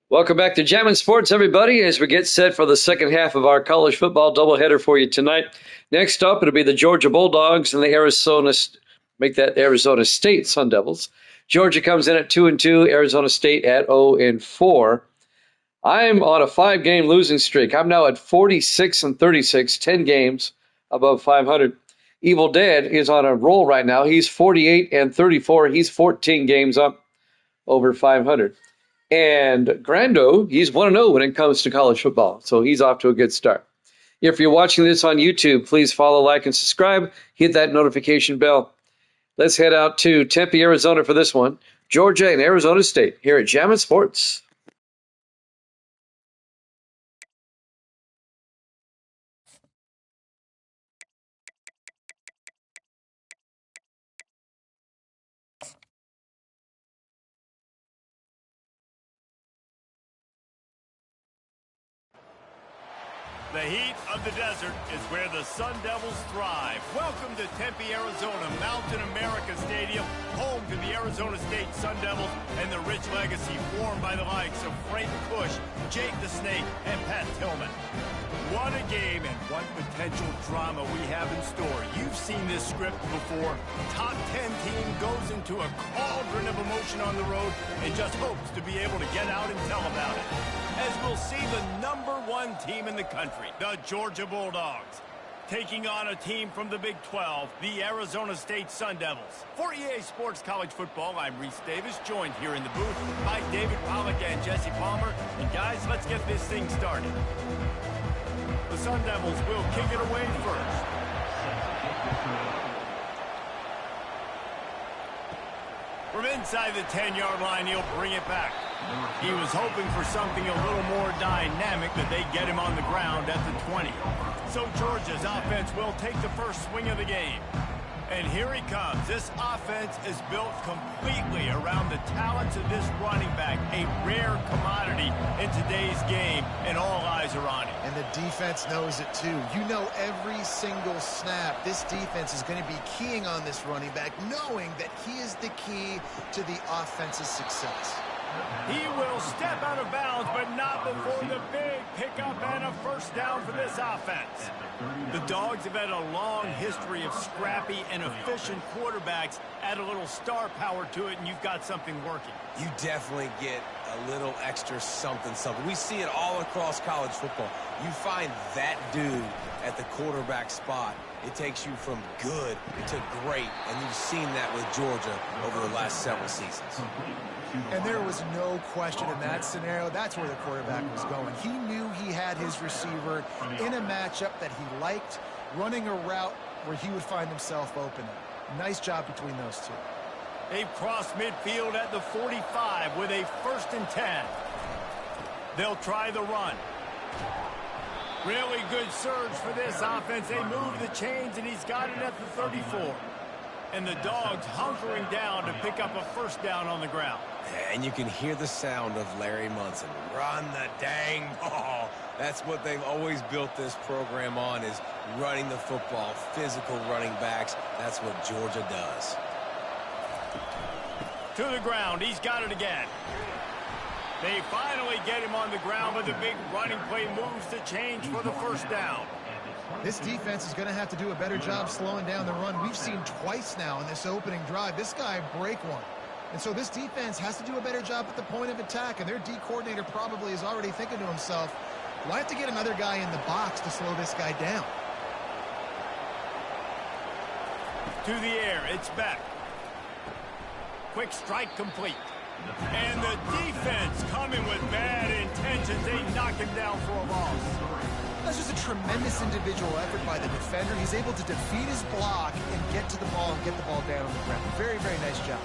Welcome back to Jammin' Sports, everybody, as we get set for the second half of our college football doubleheader for you tonight. Next up, it'll be the Georgia Bulldogs and the Arizona State Sun Devils. Georgia comes in at 2-2, Arizona State at 0-4. I'm on a 5-game losing streak. I'm now at 46-36, 10 games above 500. Evil Dead is on a roll right now. He's 48-34. He's 14 games up over 500. And Grando, he's 1-0 when it comes to college football, so he's off to a good start. If you're watching this on YouTube, please follow, like, and subscribe. Hit that notification bell. Let's head out to Tempe, Arizona for this one. Georgia and Arizona State here at Jammin' Sports. The heat of the desert is where the Sun Devils thrive. Welcome to Tempe, Arizona, Mountain America Stadium, home to the Arizona State Sun Devils and the rich legacy formed by the likes of Frank Kush, Jake the Snake, and Pat Tillman. What a game and what potential drama we have in store. You've seen this script before. Top 10 team goes into a cauldron of emotion on the road and just hopes to be able to get out and tell about it. As we'll see the #1 team in the country, the Georgia Bulldogs, taking on a team from the Big 12, the Arizona State Sun Devils. For EA Sports College Football, I'm Reese Davis, joined here in the booth by David Pollack and Jesse Palmer. And guys, let's get this thing started. The Sun Devils will kick it away first. From inside the 10-yard line, he'll bring it back. He was hoping for something a little more dynamic, that they get him on the ground at the 20. So Georgia's offense will take the first swing of the game. And here he comes. This offense is built completely around the talents of this running back, a rare commodity in today's game, and all eyes are on him. And the defense knows it too. You know, every single snap, this defense is going to be keying on this running back, knowing that he is the key to the offense's success. He will step out of bounds, but not before the big pickup and a first down for this offense. The Dogs have had a long history of scrappy and efficient quarterbacks. Add a little star power to it, and you've got something working. You definitely get a little extra something. We see it all across college football. You find that dude at the quarterback spot, it takes you from good to great, and you've seen that with Georgia over the last several seasons. And there was no question in that scenario. That's where the quarterback was going. He knew he had his receiver in a matchup that he liked, running a route where he would find himself open. Nice job between those two. They've crossed midfield at the 45 with a 1st and 10. They'll try the run. Really good surge for this offense. They move the chains, and he's got it at the 34. And the Dogs hunkering down to pick up a first down on the ground. And you can hear the sound of Larry Munson. Run the dang ball. That's what they've always built this program on, is running the football, physical running backs. That's what Georgia does. To the ground. He's got it again. They finally get him on the ground, but the big running play moves the change for the first down. This defense is going to have to do a better job slowing down the run. We've seen twice now in this opening drive this guy break one. And so this defense has to do a better job at the point of attack, and their D coordinator probably is already thinking to himself, do I have to get another guy in the box to slow this guy down? To the air, it's back. Quick strike complete. And the defense coming with bad intentions. They knock him down for a loss. That's just a tremendous individual effort by the defender. He's able to defeat his block and get to the ball and get the ball down on the ground. Very, very nice job.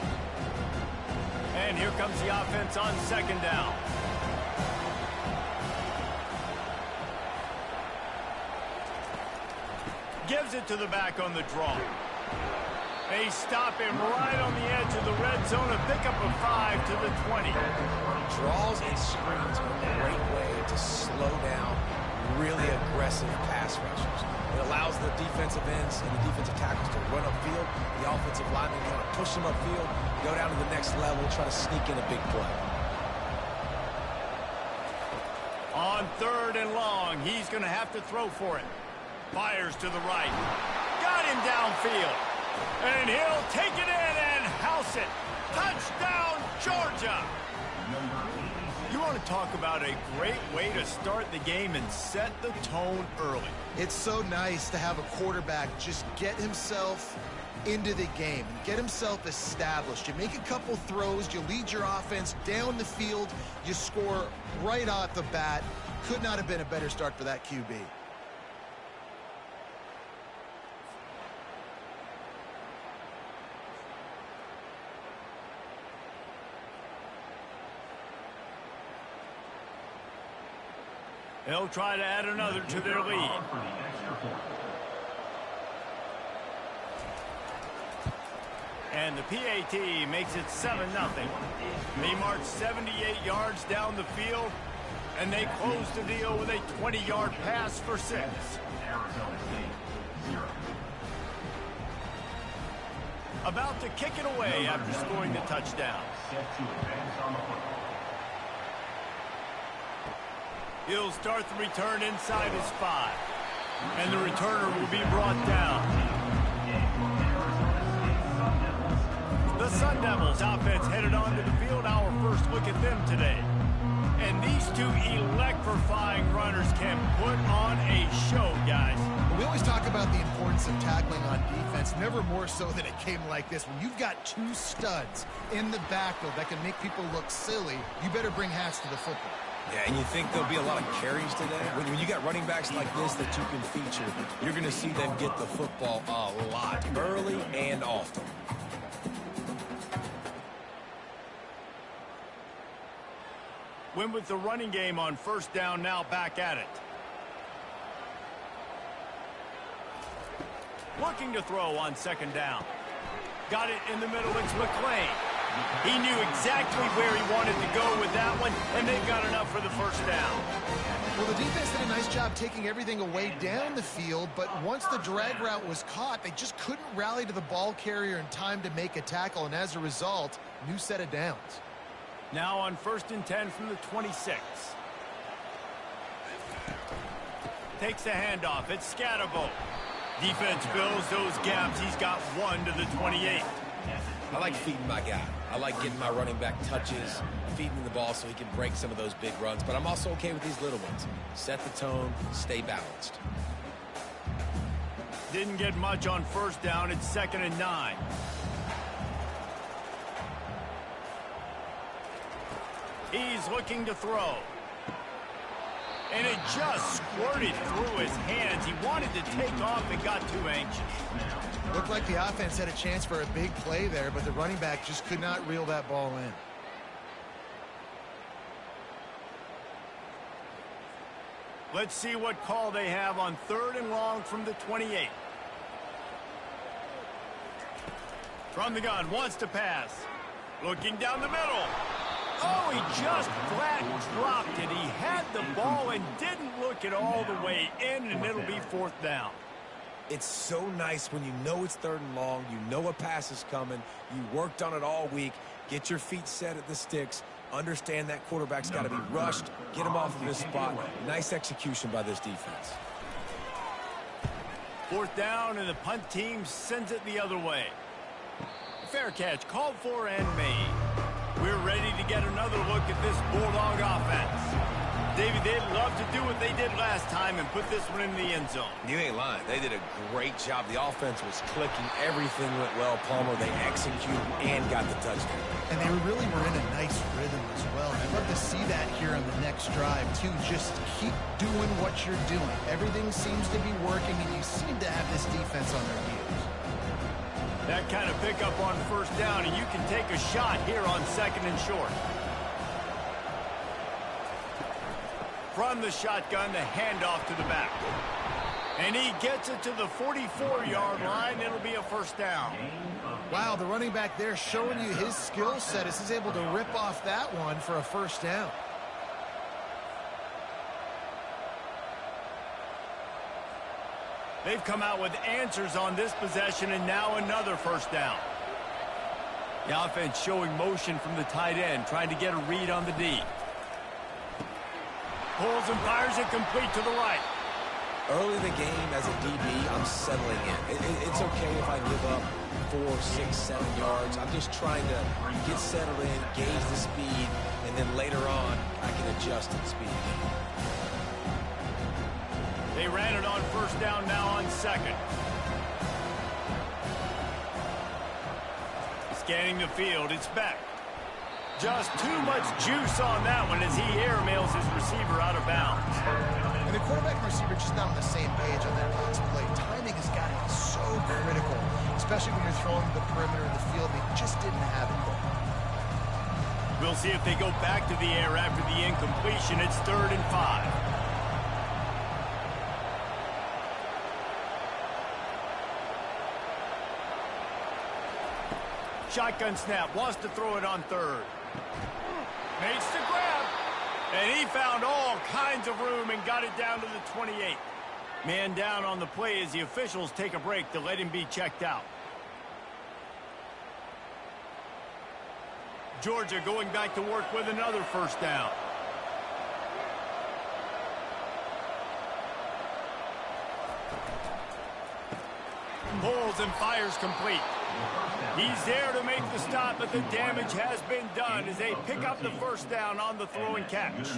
And here comes the offense on 2nd down. Gives it to the back on the draw. They stop him right on the edge of the red zone. A pickup of 5 to the 20. Draws and screens are a great way to slow down, really aggressive pass rushers. It allows the defensive ends and the defensive tackles to run upfield. The offensive linemen kind of push them upfield, go down to the next level, try to sneak in a big play. On 3rd and long, he's going to have to throw for it. Fires to the right. Got him downfield. And he'll take it in and house it. Touchdown, Georgia! You want to talk about a great way to start the game and set the tone early. It's so nice to have a quarterback just get himself into the game, get himself established. You make a couple throws, you lead your offense down the field, you score right off the bat. Could not have been a better start for that QB. They'll try to add another to their lead. And the PAT makes it 7-0. They march 78 yards down the field, and they close the deal with a 20-yard pass for 6. About to kick it away after scoring the touchdown. He'll start the return inside his 5. And the returner will be brought down. The Sun Devils offense headed onto the field. Our first look at them today. And these two electrifying runners can put on a show, guys. We always talk about the importance of tackling on defense, never more so than it came like this. When you've got 2 studs in the backfield that can make people look silly, you better bring hats to the football. Yeah, and you think there'll be a lot of carries today? When you got running backs like this that you can feature, you're going to see them get the football a lot, early and often. Win with the running game on 1st down, now back at it. Looking to throw on 2nd down. Got it in the middle, it's McClain. He knew exactly where he wanted to go with that one, and they've got enough for the 1st down. Well, the defense did a nice job taking everything away down the field, but once the drag route was caught, they just couldn't rally to the ball carrier in time to make a tackle, and as a result, new set of downs. Now on 1st and 10 from the 26. Takes the handoff. It's Scatterbo. Defense fills those gaps. He's got 1 to the 28. I like feeding my guy. I like getting my running back touches, feeding the ball so he can break some of those big runs. But I'm also okay with these little ones. Set the tone, stay balanced. Didn't get much on 1st down. It's 2nd and 9. He's looking to throw. And it just squirted through his hands. He wanted to take off and got too anxious. Looked like the offense had a chance for a big play there, but the running back just could not reel that ball in. Let's see what call they have on 3rd and long from the 28. From the gun, wants to pass. Looking down the middle. Oh, he just flat dropped it. He had the ball and didn't look it all the way in, and it'll be 4th down. It's so nice when you know it's 3rd and long, you know a pass is coming, you worked on it all week, get your feet set at the sticks, understand that quarterback's got to be rushed, get him off of his spot. Nice execution by this defense. 4th down, and the punt team sends it the other way. Fair catch, called for and made. We're ready to get another look at this Bulldog offense. David, they'd love to do what they did last time and put this one in the end zone. You ain't lying. They did a great job. The offense was clicking. Everything went well. Palmer, they executed and got the touchdown. And they really were in a nice rhythm as well. And I'd love to see that here on the next drive, too. Just keep doing what you're doing. Everything seems to be working, and you seem to have this defense on their heels. That kind of pickup on 1st down, and you can take a shot here on 2nd and short. From the shotgun, the handoff to the back. And he gets it to the 44-yard line. It'll be a 1st down. Wow, the running back there showing you his skill set as he's able to rip off that one for a 1st down. They've come out with answers on this possession, and now another first down. The offense showing motion from the tight end, trying to get a read on the D. Pulls and fires it complete to the right. Early in the game, as a DB, I'm settling in. It's okay if I give up 4, 6, 7 yards. I'm just trying to get settled in, gauge the speed, and then later on, I can adjust to the speed. They ran it on first down, now on second. Scanning the field, it's Beck. Just too much juice on that one as he airmails his receiver out of bounds. And the quarterback and receiver just not on the same page on that last play. Timing has got to be so critical, especially when you're throwing to the perimeter of the field. They just didn't have it there. We'll see if they go back to the air after the incompletion. It's 3rd and 5. Shotgun snap, wants to throw it on 3rd. Makes the grab. And he found all kinds of room and got it down to the 28. Man down on the play as the officials take a break to let him be checked out. Georgia going back to work with another first down. Pulls and fires complete. He's there to make the stop, but the damage has been done as they pick up the first down on the throw and catch.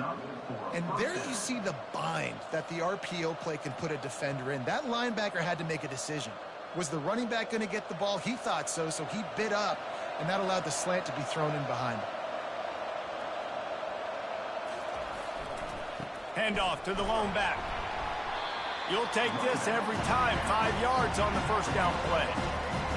And there you see the bind that the RPO play can put a defender in. That linebacker had to make a decision. Was the running back going to get the ball? He thought so, so he bit up, and that allowed the slant to be thrown in behind. Handoff to the lone back. You'll take this every time. 5 yards on the first down play.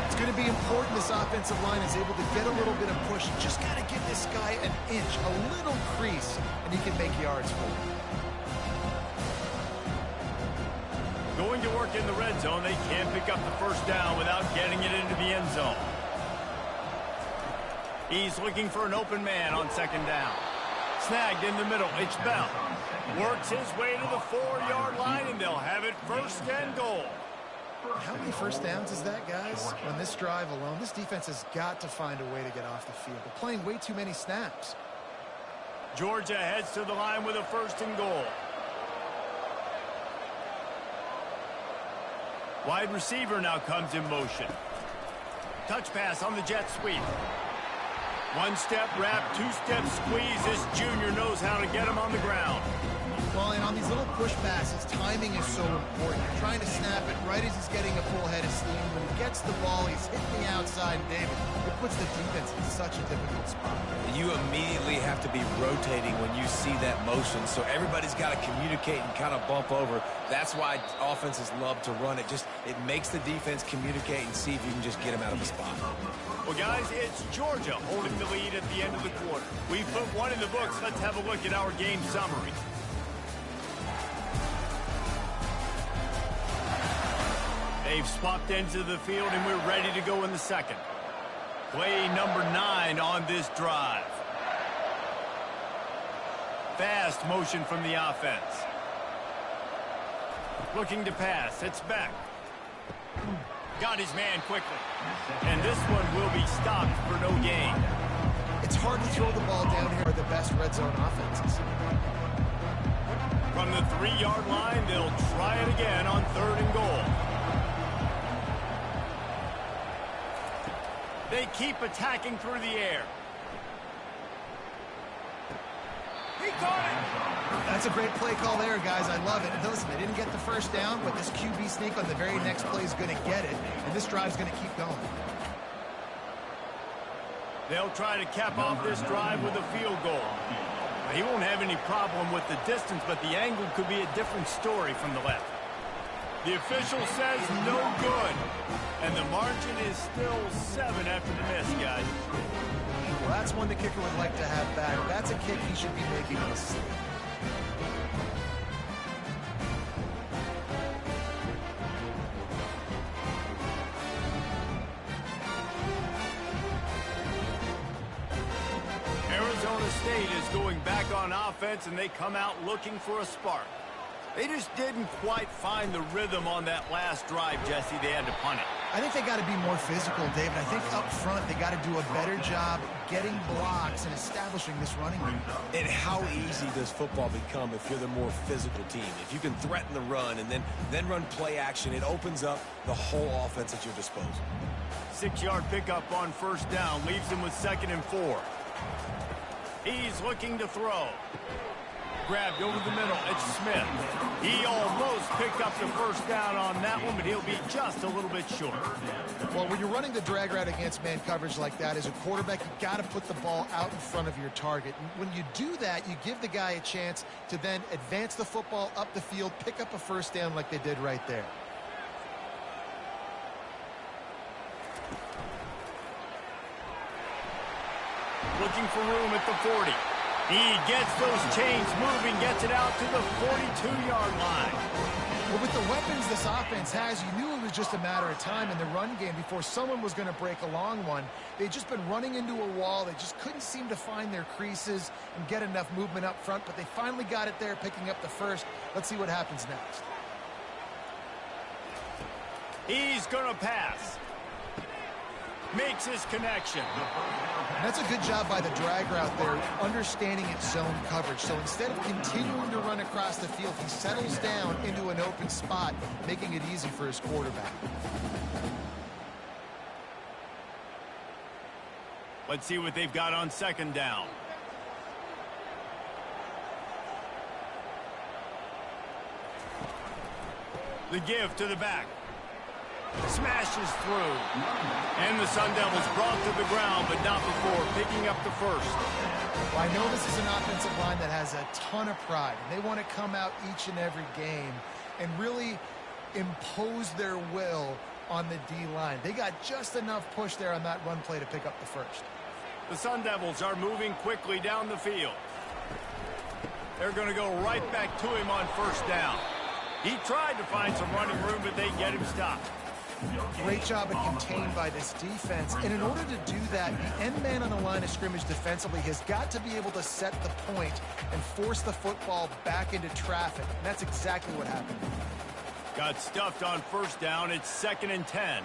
It's going to be important this offensive line is able to get a little bit of push. Just got to give this guy an inch, a little crease, and he can make yards for him. Going to work in the red zone. They can't pick up the first down without getting it into the end zone. He's looking for an open man on second down. Snagged in the middle. It's Bell. Works his way to the 4-yard line, and they'll have it 1st and goal. How many first downs is that, guys? On this drive alone, this defense has got to find a way to get off the field. They're playing way too many snaps. Georgia heads to the line with a 1st and goal. Wide receiver now comes in motion. Touch pass on the jet sweep. 1-step wrap, 2-step squeeze. This junior knows how to get him on the ground. Well, and on these little push passes, timing is so important. You're trying to snap it right as he's getting a full head of steam. When he gets the ball, he's hitting the outside, David. It puts the defense in such a difficult spot. You immediately have to be rotating when you see that motion, so everybody's got to communicate and kind of bump over. That's why offenses love to run it. It makes the defense communicate and see if you can just get him out of the spot. Well, guys, it's Georgia holding the lead at the end of the quarter. We've put one in the books. Let's have a look at our game summary. They've swapped ends of the field, and we're ready to go in the second. Play number 9 on this drive. Fast motion from the offense. Looking to pass. It's back. Got his man quickly. And this one will be stopped for no gain. It's hard to throw the ball down here with the best red zone offenses. From the 3-yard line, they'll try it again on 3rd and goal. They keep attacking through the air. He caught it! That's a great play call there, guys. I love it. And listen, they didn't get the first down, but this QB sneak on the very next play is going to get it, and this drive's going to keep going. They'll try to cap off this drive with a field goal. He won't have any problem with the distance, but the angle could be a different story from the left. The official says no good. And the margin is still 7 after the miss, guys. Well, that's one the kicker would like to have back. That's a kick he should be making in his sleep. Arizona State is going back on offense, and they come out looking for a spark. They just didn't quite find the rhythm on that last drive, Jesse. They had to punt it. I think they got to be more physical, David. I think up front they got to do a better job getting blocks and establishing this running game. And how easy does football become if you're the more physical team? If you can threaten the run and then run play action, it opens up the whole offense at your disposal. 6-yard pickup on first down leaves him with 2nd and 4. He's looking to throw. Grabbed over the middle. It's Smith. He almost picked up the first down on that one, but he'll be just a little bit short. Well, when you're running the drag route against man coverage like that, as a quarterback, you got to put the ball out in front of your target. And when you do that, you give the guy a chance to then advance the football up the field, pick up a first down like they did right there. Looking for room at the 40. He gets those chains moving, gets it out to the 42-yard line. Well, with the weapons this offense has, you knew it was just a matter of time in the run game before someone was going to break a long one. They'd just been running into a wall. They just couldn't seem to find their creases and get enough movement up front, but they finally got it there, picking up the first. Let's see what happens next. He's going to pass. Makes his connection. And that's a good job by the drag route there, understanding its zone coverage. So instead of continuing to run across the field, he settles down into an open spot, making it easy for his quarterback. Let's see what they've got on 2nd down. The give to the back. Smashes through. And the Sun Devils brought to the ground, but not before picking up the first. Well, I know this is an offensive line that has a ton of pride, and they want to come out each and every game and really impose their will on the D-line. They got just enough push there on that run play to pick up the first. The Sun Devils are moving quickly down the field. They're going to go right back to him on first down. He tried to find some running room, but they get him stopped. Great job at contained by this defense. And in order to do that, the end man on the line of scrimmage defensively has got to be able to set the point and force the football back into traffic. And that's exactly what happened. Got stuffed on first down. It's 2nd and 10.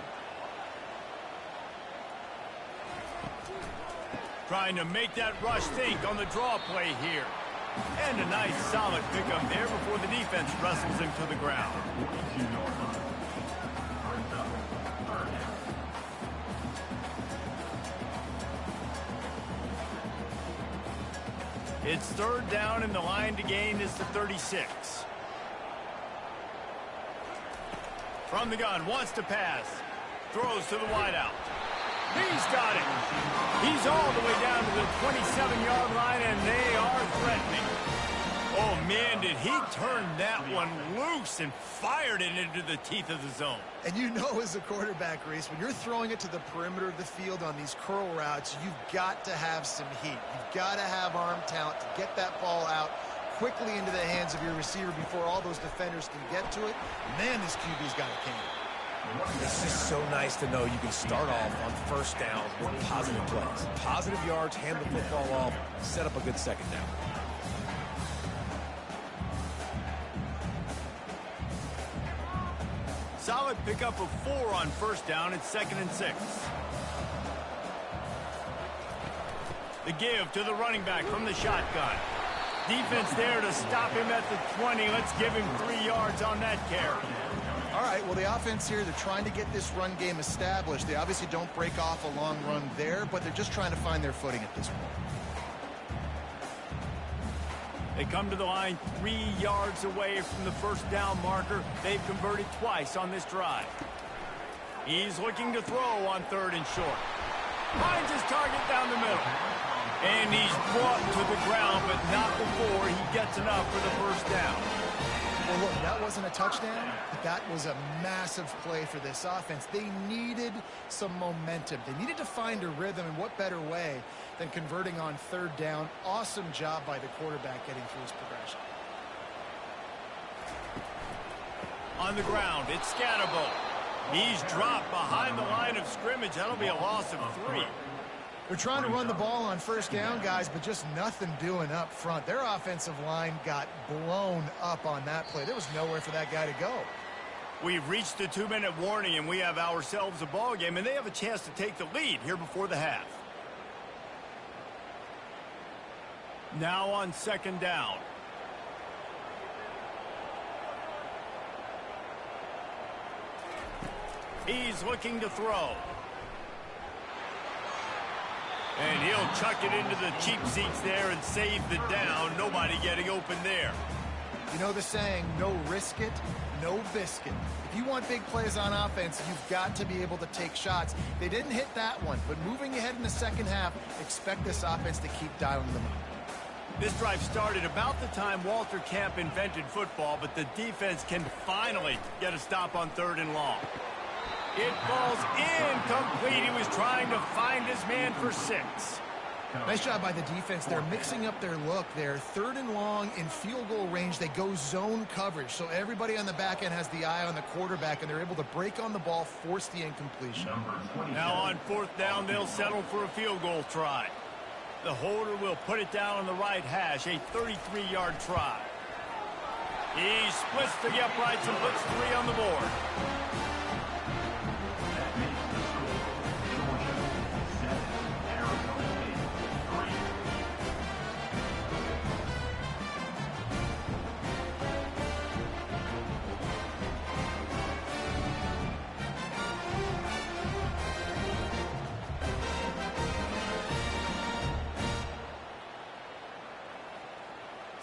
Trying to make that rush think on the draw play here. And a nice solid pickup there before the defense wrestles him to the ground. It's 3rd down, and the line to gain is the 36. From the gun, wants to pass. Throws to the wideout. He's got it. He's all the way down to the 27-yard line, and they are threatening. Oh, man, did he turn that one loose and fired it into the teeth of the zone. And you know, as a quarterback, Reese, when you're throwing it to the perimeter of the field on these curl routes, you've got to have some heat. You've got to have arm talent to get that ball out quickly into the hands of your receiver before all those defenders can get to it. Man, this QB's got a can. It's just so nice to know you can start off on first down with positive plays. Positive yards, hand the football off, set up a good 2nd down. Solid pickup of 4 on first down. It's 2nd and 6. The give to the running back from the shotgun. Defense there to stop him at the 20. Let's give him 3 yards on that carry. All right, well, the offense here, they're trying to get this run game established. They obviously don't break off a long run there, but they're just trying to find their footing at this point. They come to the line 3 yards away from the first down marker. They've converted twice on this drive. He's looking to throw on 3rd and short. Finds his target down the middle. And he's brought to the ground, but not before he gets enough for the first down. Well, look, that wasn't a touchdown, but that was a massive play for this offense. They needed some momentum. They needed to find a rhythm, and what better way than converting on 3rd down. Awesome job by the quarterback getting through his progression. On the ground, it's Scatterbo. He's dropped behind the line of scrimmage. That'll be a loss of 3. They're trying to run the ball on first down, guys, but just nothing doing up front. Their offensive line got blown up on that play. There was nowhere for that guy to go. We've reached the 2-minute warning, and we have ourselves a ball game, and they have a chance to take the lead here before the half. Now on second down. He's looking to throw. And he'll chuck it into the cheap seats there and save the down. Nobody getting open there. You know the saying, no risk it, no biscuit. If you want big plays on offense, you've got to be able to take shots. They didn't hit that one, but moving ahead in the second half, expect this offense to keep dialing them up. This drive started about the time Walter Camp invented football, but the defense can finally get a stop on 3rd and long. It falls incomplete. He was trying to find his man for 6. Nice job by the defense. They're mixing up their look. They're 3rd and long in field goal range. They go zone coverage, so everybody on the back end has the eye on the quarterback, and they're able to break on the ball, force the incompletion. Now on 4th down, they'll settle for a field goal try. The holder will put it down on the right hash, a 33-yard try. He splits the uprights and puts 3 on the board.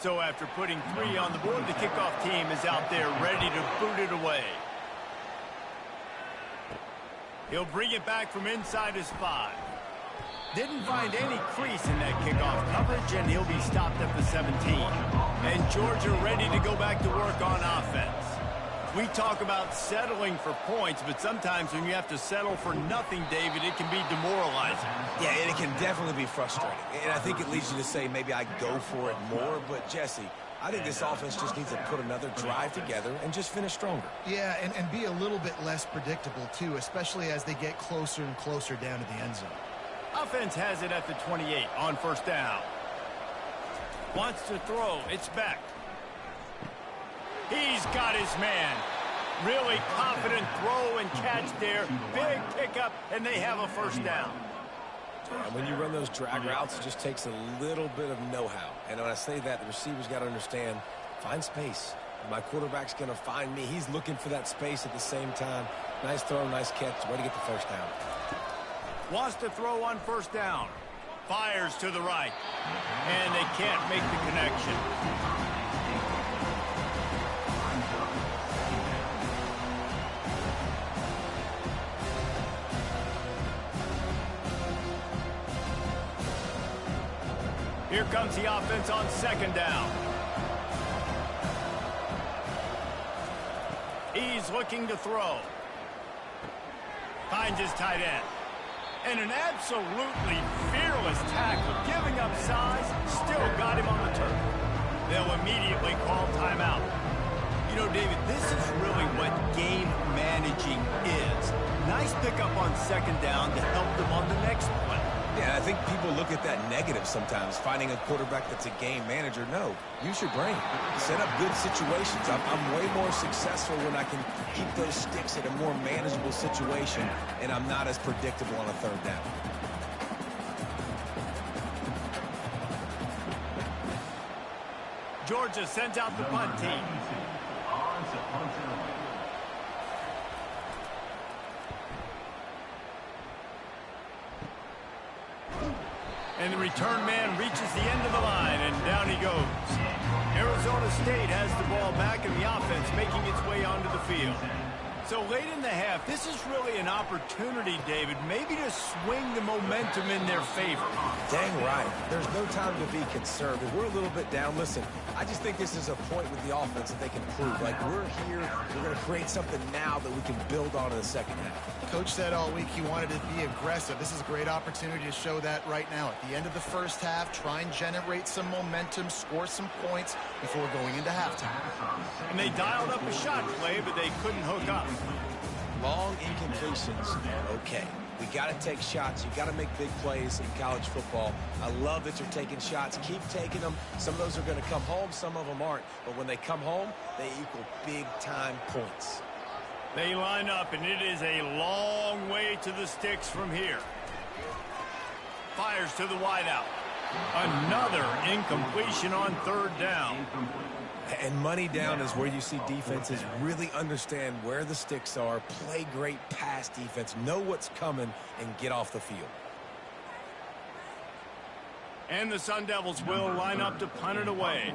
So after putting 3 on the board, the kickoff team is out there ready to boot it away. He'll bring it back from inside his 5. Didn't find any crease in that kickoff coverage, and he'll be stopped at the 17. And Georgia ready to go back to work on offense. We talk about settling for points, but sometimes when you have to settle for nothing, David, it can be demoralizing. Yeah, and it can definitely be frustrating. And I think it leads you to say maybe I go for it more. But, Jesse, I think this offense just needs to put another drive together and just finish stronger. Yeah, and be a little bit less predictable, too, especially as they get closer and closer down to the end zone. Offense has it at the 28 on 1st down. Wants to throw. It's Beck. He's got his man. Really confident throw and catch there. Big pickup, and they have a 1st down. And when you run those drag routes, it just takes a little bit of know-how. And when I say that, the receiver's got to understand, find space. My quarterback's going to find me. He's looking for that space at the same time. Nice throw, nice catch. Way to get the 1st down. Wants to throw on 1st down. Fires to the right. And they can't make the connection. Here comes the offense on 2nd down. He's looking to throw. Finds his tight end. And an absolutely fearless tackle, giving up size, still got him on the turf. They'll immediately call timeout. You know, David, this is really what game managing is. Nice pickup on 2nd down to help them on the next play. Yeah, I think people look at that negative sometimes, finding a quarterback that's a game manager. No, use your brain. Set up good situations. I'm way more successful when I can keep those sticks at a more manageable situation, and I'm not as predictable on a 3rd down. Georgia sends out the punt team. And the return man reaches the end of the line, and down he goes. Arizona State has the ball back, and the offense making its way onto the field. So late in the half, this is really an opportunity, David, maybe to swing the momentum in their favor. Dang right. There's no time to be concerned. If we're a little bit down, listen, I just think this is a point with the offense that they can prove. Like, we're here, we're going to create something now that we can build on in the second half. Coach said all week he wanted to be aggressive. This is a great opportunity to show that right now. At the end of the first half, try and generate some momentum, score some points before going into halftime. And they dialed up a shot play, but they couldn't hook up. long incompletions are okay. We got to take shots. You got to make big plays in college football. I love that you're taking shots. Keep taking them. Some of those are going to come home. Some of them aren't. But when they come home, they equal big-time points. They line up, and it is a long way to the sticks from here. Fires to the wideout. Another incompletion on third down. And money down is where you see defenses really understand where the sticks are, play great pass defense, know what's coming, and get off the field. And the Sun Devils will line up to punt it away.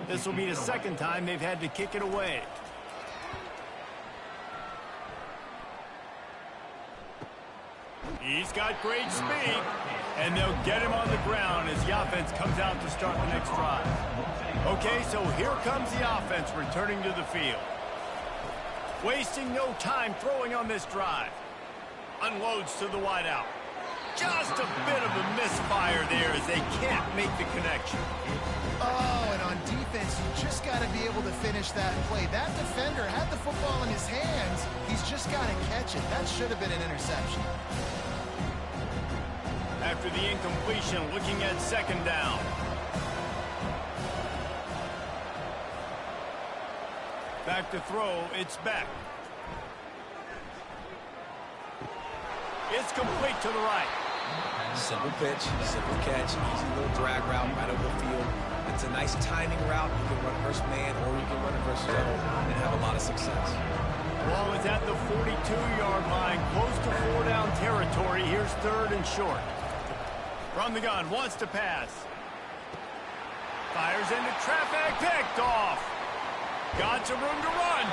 This will be the second time they've had to kick it away. He's got great speed, and they'll get him on the ground as the offense comes out to start the next drive. Okay, so here comes the offense returning to the field. Wasting no time throwing on this drive. Unloads to the wideout. Just a bit of a misfire there as they can't make the connection. Oh, and on defense, you just got to be able to finish that play. That defender had the football in his hands. He's just got to catch it. That should have been an interception. After the incompletion, looking at second down. Back to throw, it's Beck. It's complete to the right. Simple pitch, simple catch, easy little drag route right over the field. It's a nice timing route. You can run versus man or you can run it versus zone and have a lot of success. Ball is at the 42-yard line, close to 4-down territory. Here's third and short. From the gun, wants to pass. Fires into traffic, picked off. Got some room to run.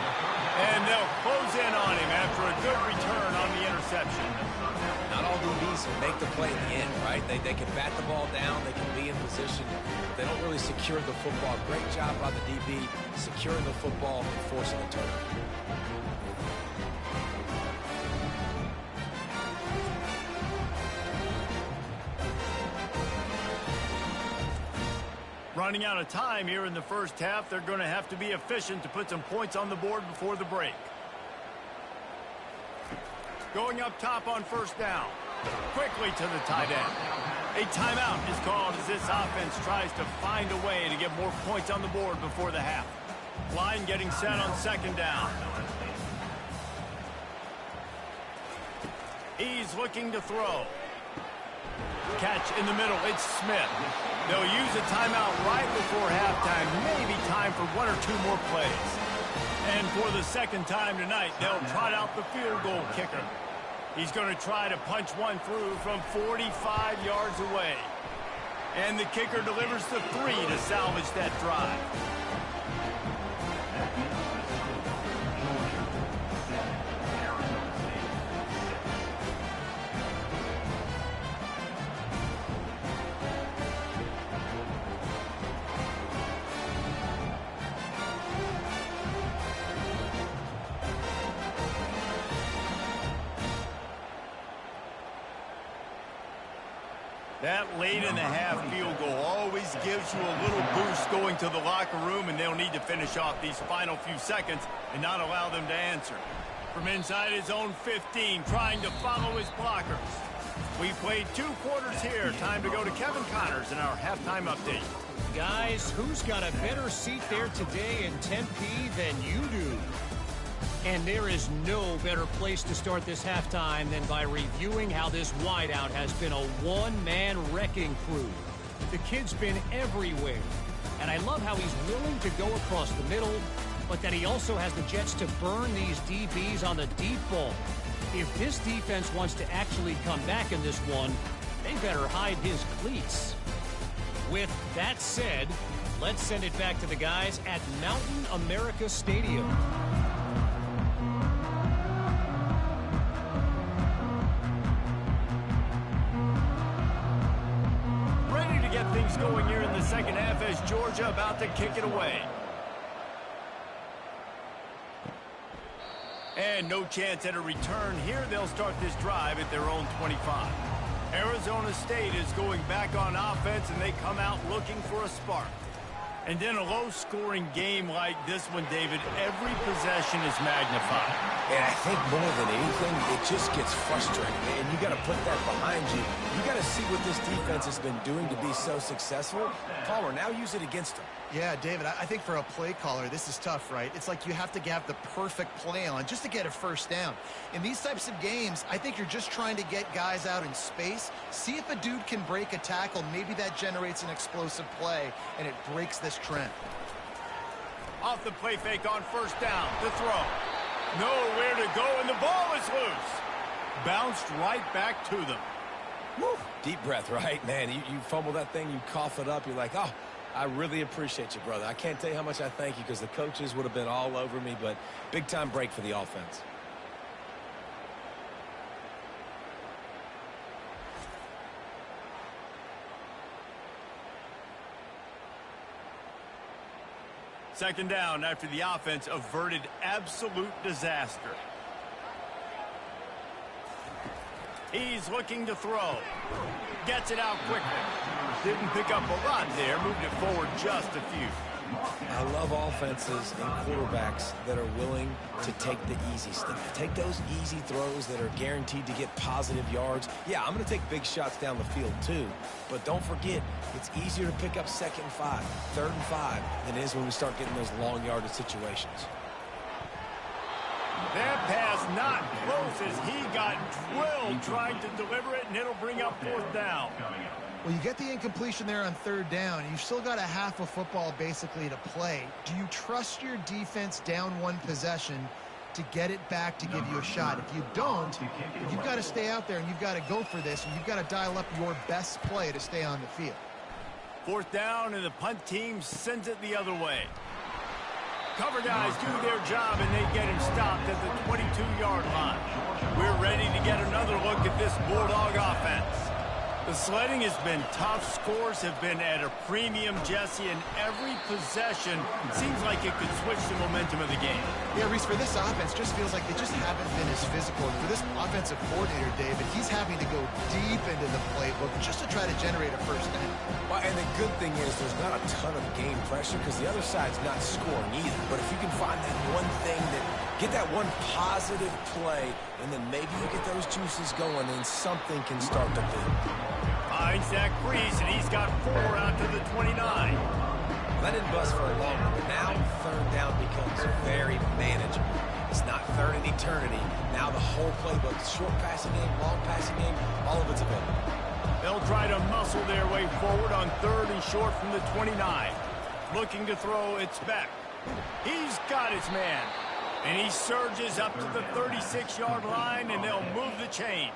And they'll close in on him after a good return on the interception. Not all DBs make the play in the end, right? They can bat the ball down, they can be in position, but they don't really secure the football. Great job by the DB securing the football and forcing the turnover. Running out of time here in the first half, they're going to have to be efficient to put some points on the board before the break. Going up top on first down. Quickly to the tight end. A timeout is called as this offense tries to find a way to get more points on the board before the half. Line getting set on second down. He's looking to throw. Catch in the middle, it's Smith. They'll use a timeout right before halftime, maybe time for one or two more plays. And for the second time tonight, they'll trot out the field goal kicker. He's going to try to punch one through from 45 yards away. And the kicker delivers the 3 to salvage that drive. That late in the half field goal always gives you a little boost going to the locker room, and they'll need to finish off these final few seconds and not allow them to answer. From inside his own 15, trying to follow his blockers. We played 2 quarters here. Time to go to Kevin Connors in our halftime update. Guys, who's got a better seat there today in Tempe than you do? And there is no better place to start this halftime than by reviewing how this wideout has been a one-man wrecking crew. The kid's been everywhere, and I love how he's willing to go across the middle, but that he also has the jets to burn these DBs on the deep ball. If this defense wants to actually come back in this one, they better hide his cleats. With that said, let's send it back to the guys at Mountain America Stadium. Things going here in the second half as Georgia about to kick it away. And no chance at a return here. They'll start this drive at their own 25. Arizona State is going back on offense, and they come out looking for a spark. And in a low-scoring game like this one, David, every possession is magnified. And I think more than anything, it just gets frustrating. And you got to put that behind you. You got to see what this defense has been doing to be so successful. Caller, now use it against them. Yeah, David, I think for a play caller, this is tough, right? It's like you have to have the perfect play on just to get a first down. In these types of games, I think you're just trying to get guys out in space, see if a dude can break a tackle. Maybe that generates an explosive play, and it breaks this trend. Off the play fake on first down, the throw. Nowhere to go, and the ball is loose. Bounced right back to them. Woo. Deep breath, right? Man, you fumble that thing, you cough it up, you're like, oh, I really appreciate you, brother. I can't tell you how much I thank you because the coaches would have been all over me, but big-time break for the offense. Second down after the offense averted absolute disaster. He's looking to throw. Gets it out quickly. Didn't pick up a lot there. Moved it forward just a few. I love offenses and quarterbacks that are willing to take the easy stuff. Take those easy throws that are guaranteed to get positive yards. Yeah, I'm going to take big shots down the field too. But don't forget, it's easier to pick up 2nd and 5, 3rd and 5 than it is when we start getting those long yardage situations. That pass not close as he got drilled trying to deliver it, and it'll bring up 4th down. Well, you get the incompletion there on 3rd down. You've still got a half of football basically to play. Do you trust your defense down 1 possession to get it back to give you a shot? If you don't, you've got to stay out there and you've got to go for this, and you've got to dial up your best play to stay on the field. 4th down, and the punt team sends it the other way. Cover guys do their job, and they get him stopped at the 22-yard line. We're ready to get another look at this Bulldog offense. The sledding has been tough. Scores have been at a premium, Jesse, and every possession seems like it could switch the momentum of the game. Yeah, Reese, for this offense, just feels like they just haven't been as physical. And for this offensive coordinator, David, he's having to go deep into the playbook just to try to generate a first down. Well, and the good thing is there's not a ton of game pressure because the other side's not scoring either. But if you can find that one thing get that one positive play, and then maybe you get those juices going and something can start to build. Finds that crease, and he's got 4 out to the 29. Let it bust for a long one, but now 3rd down becomes very manageable. It's not 3rd and eternity. Now the whole playbook, short passing game, long passing game, all of it's available. They'll try to muscle their way forward on 3rd and short from the 29. Looking to throw, it's Beck. He's got his man. And he surges up to the 36-yard line, and they'll move the chains.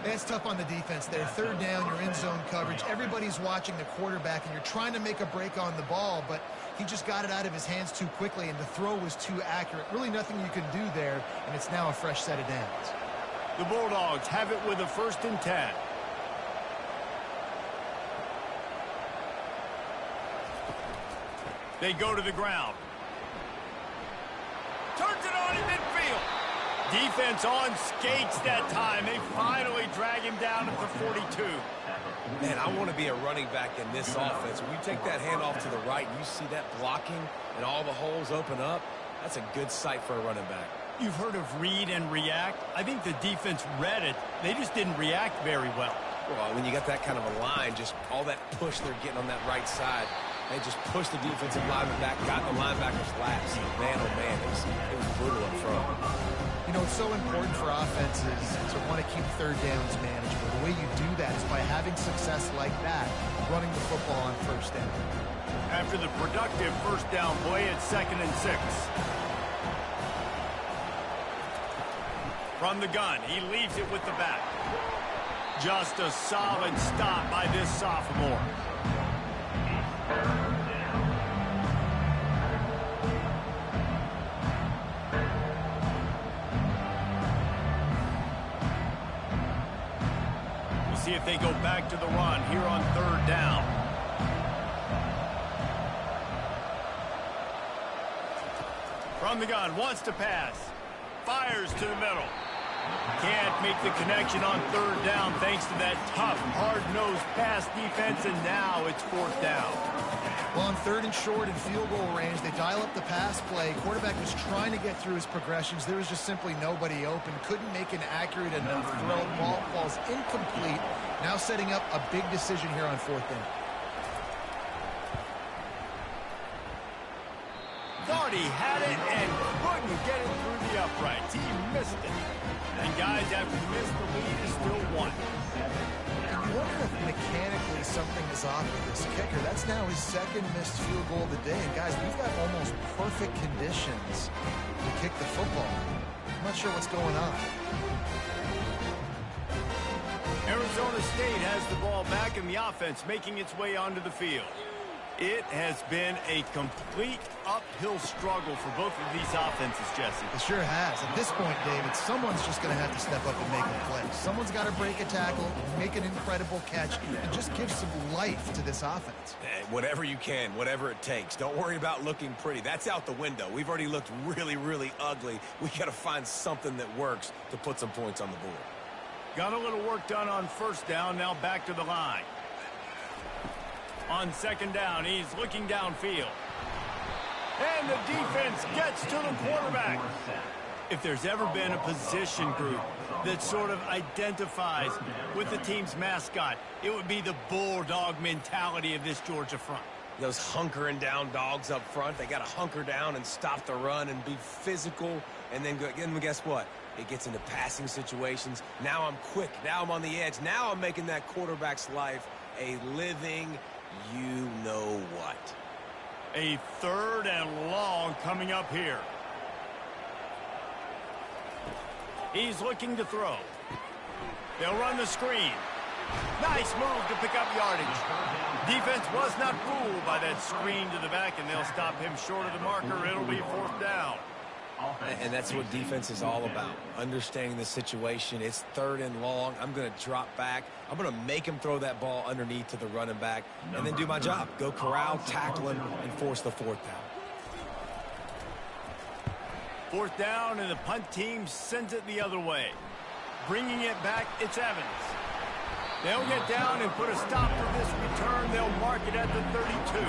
That's tough on the defense there. 3rd down, you're in zone coverage. Everybody's watching the quarterback, and you're trying to make a break on the ball, but he just got it out of his hands too quickly, and the throw was too accurate. Really nothing you can do there, and it's now a fresh set of downs. The Bulldogs have it with a 1st and 10. They go to the ground. Turns it on in midfield. Defense on skates that time. They finally drag him down at the 42. Man, I want to be a running back in this offense. When you take that handoff to the right and you see that blocking and all the holes open up, that's a good sight for a running back. You've heard of read and react. I think the defense read it. They just didn't react very well. Well, when you got that kind of a line, just all that push they're getting on that right side, they just pushed the defensive lineman back, got in the linebacker's laps. Man, oh man, it was brutal up front. You know, it's so important for offenses to want to keep 3rd downs manageable. The way you do that is by having success like that, running the football on 1st down. After the productive 1st down play, it's 2nd and 6. From the gun, he leaves it with the back. Just a solid stop by this sophomore. We'll see if they go back to the run here on 3rd down. From the gun, wants to pass. Fires to the middle. Can't make the connection on 3rd down thanks to that tough, hard-nosed pass defense, and now it's 4th down. Well, on 3rd and short and field goal range, they dial up the pass play. Quarterback was trying to get through his progressions. There was just simply nobody open. Couldn't make an accurate enough throw. Ball falls incomplete. Now setting up a big decision here on 4th down. Thought he had it and couldn't get it through the uprights. He missed it. And guys, after he missed, the lead is still 1. I wonder if mechanically something is off with this kicker. That's now his 2nd missed field goal of the day. And guys, we've got almost perfect conditions to kick the football. I'm not sure what's going on. Arizona State has the ball back and the offense making its way onto the field. It has been a complete uphill struggle for both of these offenses, Jesse. It sure has. At this point, David, someone's just going to have to step up and make a play. Someone's got to break a tackle, make an incredible catch, and just give some life to this offense. Hey, whatever you can, whatever it takes. Don't worry about looking pretty. That's out the window. We've already looked really, really ugly. We got to find something that works to put some points on the board. Got a little work done on 1st down, now back to the line. On 2nd down, he's looking downfield. And the defense gets to the quarterback. If there's ever been a position group that sort of identifies with the team's mascot, it would be the bulldog mentality of this Georgia front. Those hunkering down dogs up front, they got to hunker down and stop the run and be physical. And then guess what? It gets into passing situations. Now I'm quick. Now I'm on the edge. Now I'm making that quarterback's life a living you-know-what. A 3rd and long coming up here. He's looking to throw. They'll run the screen. Nice move to pick up yardage. Defense was not fooled by that screen to the back, and they'll stop him short of the marker. It'll be 4th down. And that's what defense is all about, understanding the situation. It's 3rd and long. I'm going to drop back. I'm going to make him throw that ball underneath to the running back and then do my job. Go corral, tackle him, and force the 4th down. 4th down, and the punt team sends it the other way. Bringing it back, it's Evans. They'll get down and put a stop to this return. They'll mark it at the 32.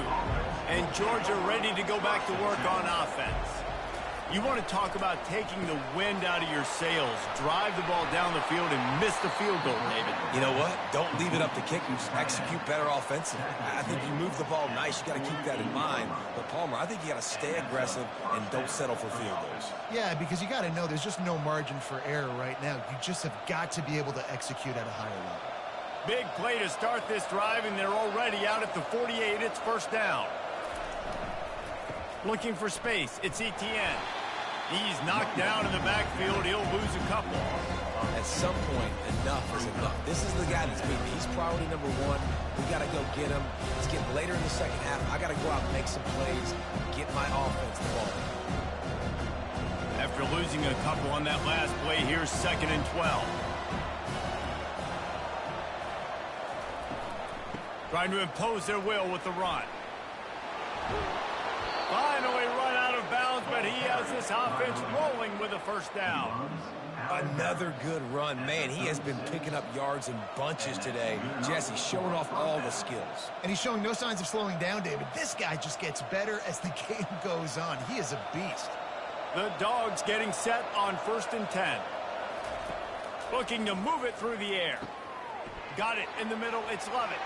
And Georgia ready to go back to work on offense. You want to talk about taking the wind out of your sails. Drive the ball down the field and miss the field goal, David. You know what? Don't leave it up to kickers. Execute better offensively. I think you move the ball nice. You got to keep that in mind. But, Palmer, I think you got to stay aggressive and don't settle for field goals. Yeah, because you got to know there's just no margin for error right now. You just have got to be able to execute at a higher level. Big play to start this drive, and they're already out at the 48. It's 1st down. Looking for space. It's Etienne. He's knocked down in the backfield. He'll lose a couple. At some point, enough is enough. This is the guy that's beating me. He's priority number 1. We got to go get him. It's getting later in the 2nd half. I got to go out and make some plays, get my offense the ball. After losing a couple on that last play, here's 2nd and 12. Trying to impose their will with the run. Finally run out of bounds, but he has this offense rolling with a 1st down. Another good run. Man, he has been picking up yards in bunches today. Jesse showing off all the skills. And he's showing no signs of slowing down, David. This guy just gets better as the game goes on. He is a beast. The Dogs getting set on 1st and 10. Looking to move it through the air. Got it in the middle. It's Lovett.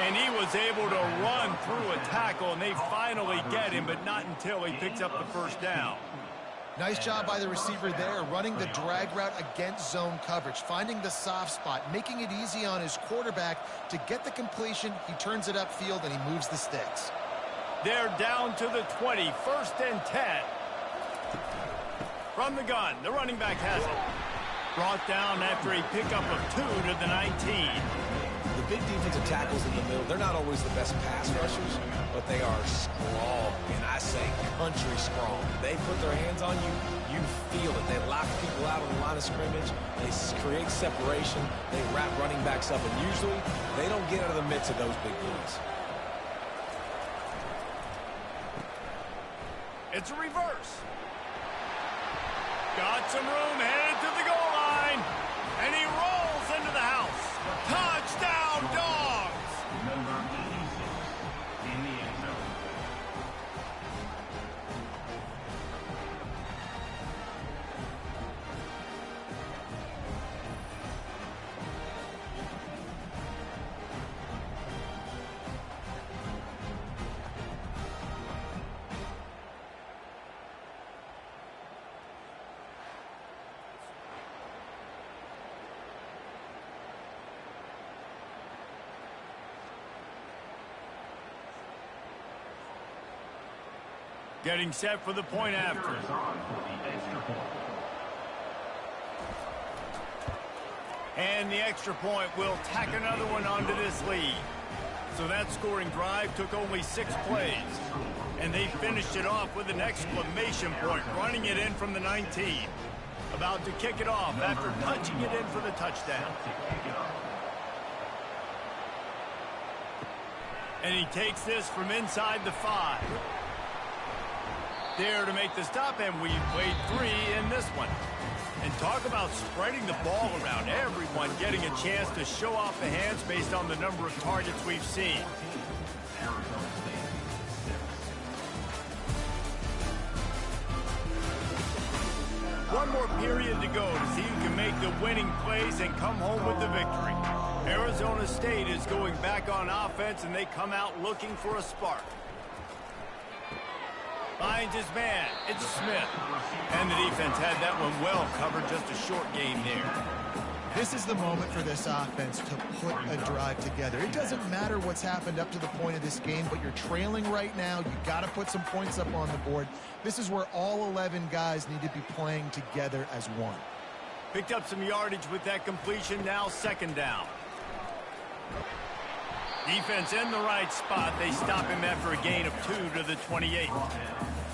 And he was able to run through a tackle, and they finally get him, but not until he picks up the 1st down. Nice job by the receiver there, running the drag route against zone coverage, finding the soft spot, making it easy on his quarterback to get the completion. He turns it upfield, and he moves the sticks. They're down to the 20, 1st and 10. From the gun, the running back has it. Brought down after a pickup of 2 to the 19. The big defensive tackles in the middle, they're not always the best pass rushers, but they are strong, and I say country strong. They put their hands on you, you feel it. They lock people out on the line of scrimmage. They create separation. They wrap running backs up, and usually they don't get out of the midst of those big boys. It's a reverse. Got some room, headed to the goal line, and he rolls into the house. Touchdown, Dogs! Getting set for the point after. And the extra point will tack another one onto this lead. So that scoring drive took only 6 plays. And they finished it off with an exclamation point, running it in from the 19. About to kick it off after punching it in for the touchdown. And he takes this from inside the 5. There to make the stop, and we've played 3 in this one. And talk about spreading the ball around, everyone getting a chance to show off the hands based on the number of targets we've seen. One more period to go to see who can make the winning plays and come home with the victory. Arizona State is going back on offense, and they come out looking for a spark. Finds his man. It's Smith. And the defense had that one well covered, just a short game there. This is the moment for this offense to put a drive together. It doesn't matter what's happened up to the point of this game, but you're trailing right now. You got to put some points up on the board. This is where all 11 guys need to be playing together as one. Picked up some yardage with that completion. Now 2nd down. Defense in the right spot. They stop him after a gain of 2 to the 28.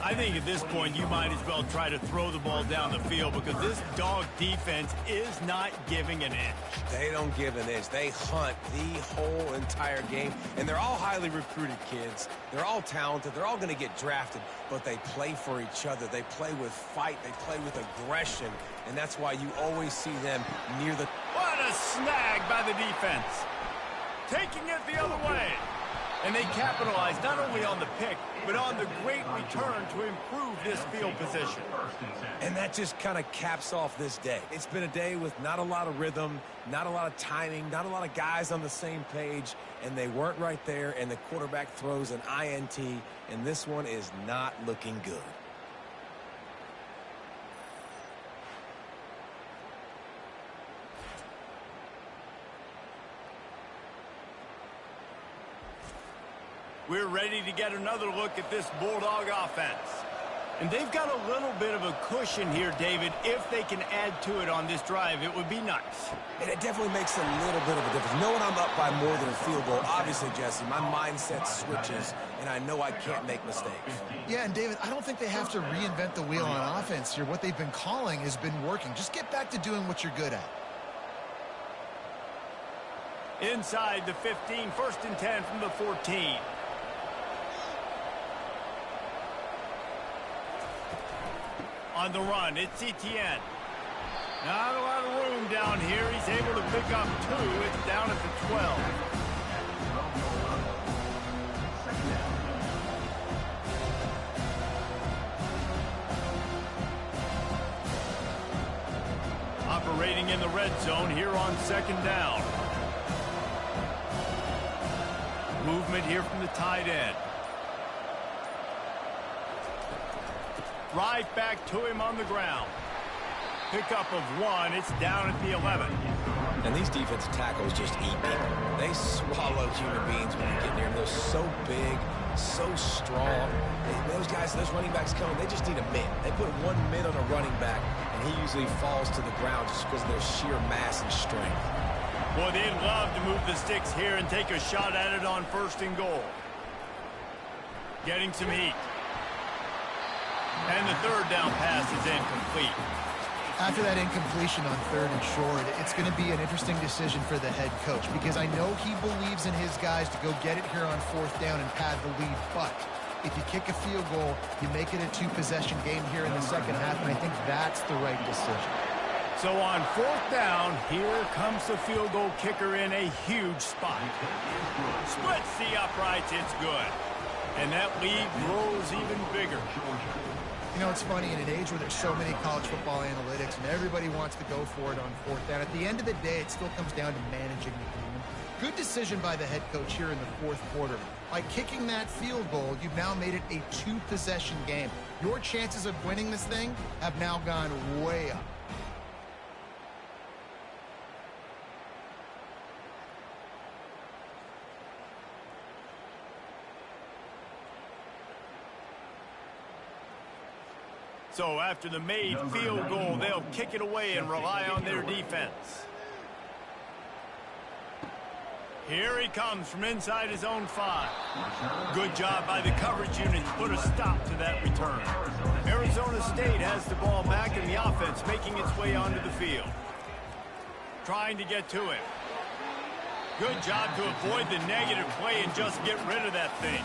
I think at this point you might as well try to throw the ball down the field because this dog defense is not giving an inch. They don't give an inch. They hunt the whole entire game. And they're all highly recruited kids. They're all talented. They're all going to get drafted. But they play for each other. They play with fight. They play with aggression. And that's why you always see them near the... What a snag by the defense. Taking it the other way. And they capitalize not only on the pick, but on the great return to improve this field position. And that just kind of caps off this day. It's been a day with not a lot of rhythm, not a lot of timing, not a lot of guys on the same page, and they weren't right there, and the quarterback throws an INT, and this one is not looking good. We're ready to get another look at this Bulldog offense. And they've got a little bit of a cushion here, David. If they can add to it on this drive, it would be nice. And it definitely makes a little bit of a difference. Knowing I'm up by more than a field goal, obviously, Jesse, my mindset switches, and I know I can't make mistakes. Yeah, and David, I don't think they have to reinvent the wheel on offense here. What they've been calling has been working. Just get back to doing what you're good at. Inside the 15, 1st and 10 from the 14. On the run, it's Etienne. Not a lot of room down here. He's able to pick up 2. It's down at the 12. Operating in the red zone here on 2nd down. Movement here from the tight end. Right back to him on the ground. Pickup of 1. It's down at the 11. And these defensive tackles just eat people. They swallow human beings when you get near them. They're so big, so strong. Those guys, those running backs coming, they just need a mid. They put 1 mid on a running back, and he usually falls to the ground just because of their sheer mass and strength. Boy, they'd love to move the sticks here and take a shot at it on 1st and goal. Getting some heat. And the 3rd down pass is incomplete. After that incompletion on 3rd and short, it's going to be an interesting decision for the head coach because I know he believes in his guys to go get it here on 4th down and pad the lead. But if you kick a field goal, you make it a 2-possession game here in the 2nd half, and I think that's the right decision. So on 4th down, here comes the field goal kicker in a huge spot. Splits the uprights, it's good. And that lead grows even bigger. You know, it's funny, in an age where there's so many college football analytics and everybody wants to go for it on 4th down, at the end of the day, it still comes down to managing the game. Good decision by the head coach here in the 4th quarter. By kicking that field goal, you've now made it a 2-possession game. Your chances of winning this thing have now gone way up. So after the made field goal, they'll kick it away and rely on their defense. Here he comes from inside his own 5. Good job by the coverage unit to put a stop to that return. Arizona State has the ball back and the offense making its way onto the field. Trying to get to it. Good job to avoid the negative play and just get rid of that thing.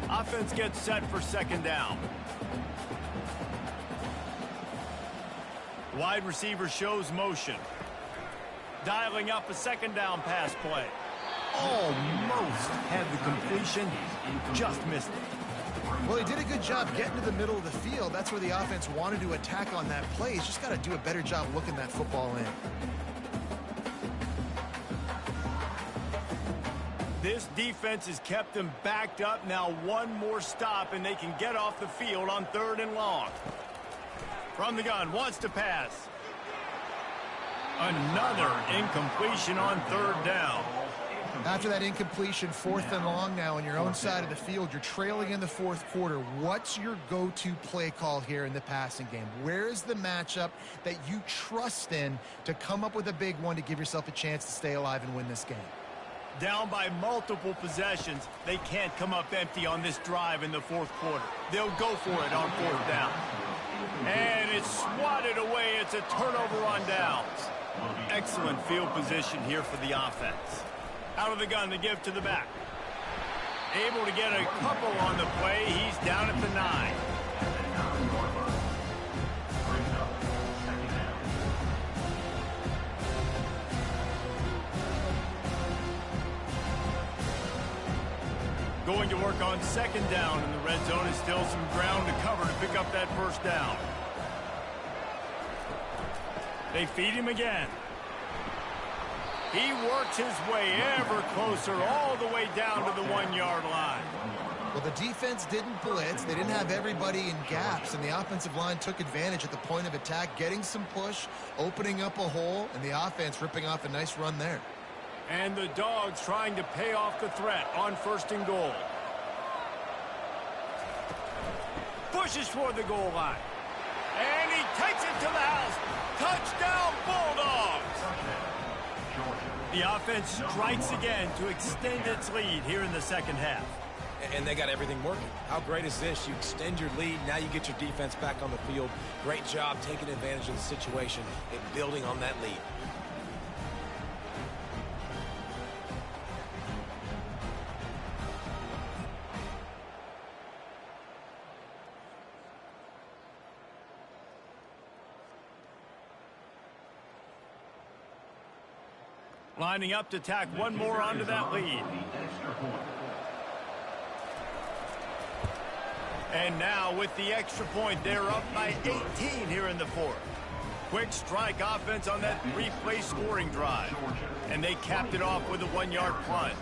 Offense gets set for second down. Wide receiver shows motion. Dialing up a second down pass play. Almost had the completion, just missed it. Well, he did a good job getting to the middle of the field. That's where the offense wanted to attack on that play. He's just got to do a better job looking that football in. This defense has kept them backed up. Now one more stop and they can get off the field on 3rd and long. From the gun, wants to pass. Another incompletion on 3rd down. After that incompletion, 4th and long now on your own side of the field, you're trailing in the 4th quarter. What's your go-to play call here in the passing game? Where is the matchup that you trust in to come up with a big one to give yourself a chance to stay alive and win this game? Down by multiple possessions, they can't come up empty on this drive in the 4th quarter. They'll go for it on 4th down. And it's swatted away. It's a turnover on downs. Excellent field position here for the offense. Out of the gun to give to the back. Able to get a couple on the play. He's down at the 9. Going to work on second down, and the red zone is still some ground to cover to pick up that 1st down. They feed him again. He works his way ever closer all the way down to the 1-yard line. Well, the defense didn't blitz. They didn't have everybody in gaps, and the offensive line took advantage at the point of attack, getting some push, opening up a hole, and the offense ripping off a nice run there. And the Dogs trying to pay off the threat on 1st and goal. Pushes toward the goal line. And he takes it to the house. Touchdown, Bulldogs! The offense strikes again to extend its lead here in the 2nd half. And they got everything working. How great is this? You extend your lead. Now you get your defense back on the field. Great job taking advantage of the situation and building on that lead. Lining up to tack one more onto that lead. And now with the extra point, they're up by 18 here in the 4th. Quick strike offense on that 3-play scoring drive. And they capped it off with a 1-yard plunge.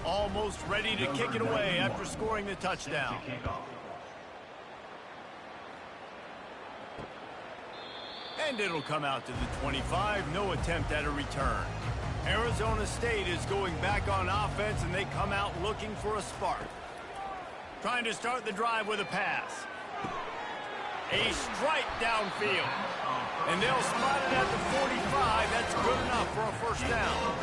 Almost ready to kick it away after scoring the touchdown. And it'll come out to the 25. No attempt at a return. Arizona State is going back on offense, and they come out looking for a spark. Trying to start the drive with a pass. A strike downfield. And they'll spot it at the 45. That's good enough for a 1st down.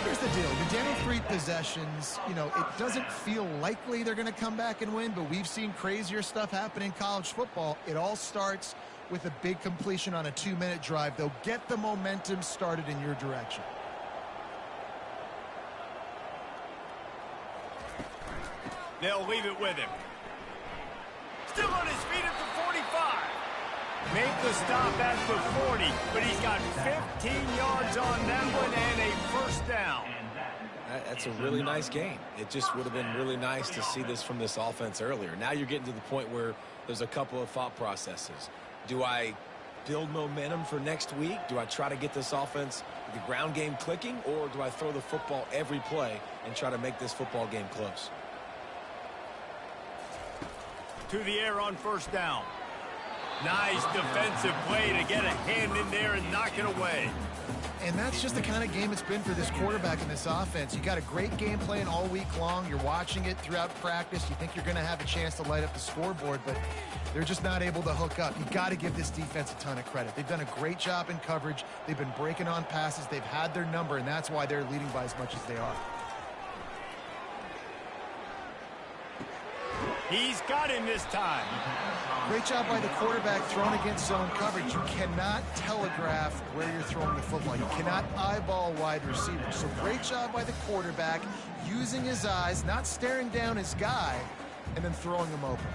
Here's the deal. You're down 3 possessions. You know, it doesn't feel likely they're going to come back and win, but we've seen crazier stuff happen in college football. It all starts with a big completion on a 2-minute drive. They'll get the momentum started in your direction. They'll leave it with him. Still on his feet at the 45. Make the stop at the 40, but he's got 15 yards on that one and a 1st down. That's a really nice game. It just would have been really nice to see this from this offense earlier. Now you're getting to the point where there's a couple of thought processes. Do I build momentum for next week? Do I try to get this offense, the ground game clicking, or do I throw the football every play and try to make this football game close? To the air on 1st down. Nice defensive play to get a hand in there and knock it away. And that's just the kind of game it's been for this quarterback in this offense. You got a great game plan all week long. You're watching it throughout practice. You think you're going to have a chance to light up the scoreboard, but they're just not able to hook up. You got to give this defense a ton of credit. They've done a great job in coverage. They've been breaking on passes. They've had their number, and that's why they're leading by as much as they are. He's got him this time. Great job by the quarterback throwing against zone coverage. You cannot telegraph where you're throwing the football. You cannot eyeball wide receivers. So great job by the quarterback using his eyes, not staring down his guy, and then throwing him open.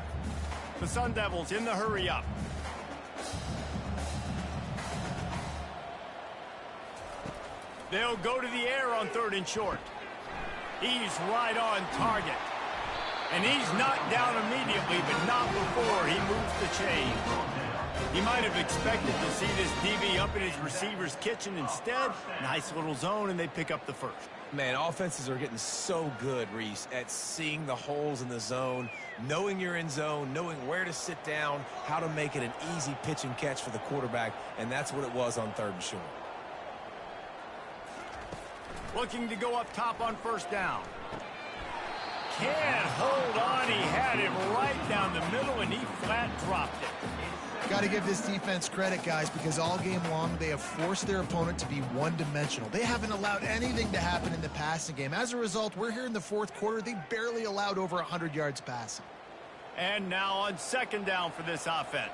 The Sun Devils in the hurry up. They'll go to the air on 3rd and short. He's right on target. And he's knocked down immediately, but not before he moves the chain. He might have expected to see this DB up in his receiver's kitchen. Instead, nice little zone, and they pick up the first. Man, offenses are getting so good, Reese, at seeing the holes in the zone, knowing you're in zone, knowing where to sit down, how to make it an easy pitch and catch for the quarterback, and that's what it was on 3rd and short. Looking to go up top on 1st down. Can't hold on. He had him right down the middle, and he flat dropped it. Got to give this defense credit, guys, because all game long they have forced their opponent to be one-dimensional. They haven't allowed anything to happen in the passing game. As a result, we're here in the 4th quarter. They barely allowed over 100 yards passing. And now on 2nd down for this offense.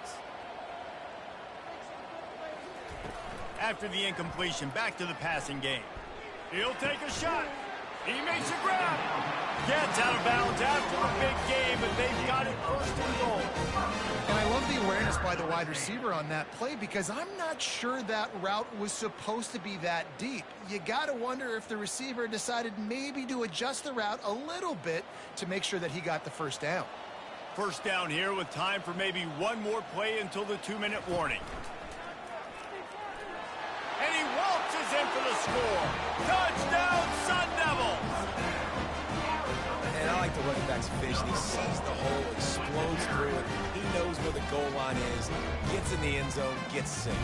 After the incompletion, back to the passing game. He'll take a shot. He makes a grab. Gets out of bounds after a big game, but they've got it 1st and goal. And I love the awareness by the wide receiver on that play because I'm not sure that route was supposed to be that deep. You got to wonder if the receiver decided maybe to adjust the route a little bit to make sure that he got the 1st down. 1st down here with time for maybe one more play until the 2-minute warning. And he waltzes in for the score. Touchdown, Sun Devils! And I like the running back's vision. He sees the hole, explodes through it. He knows where the goal line is, gets in the end zone, gets 6.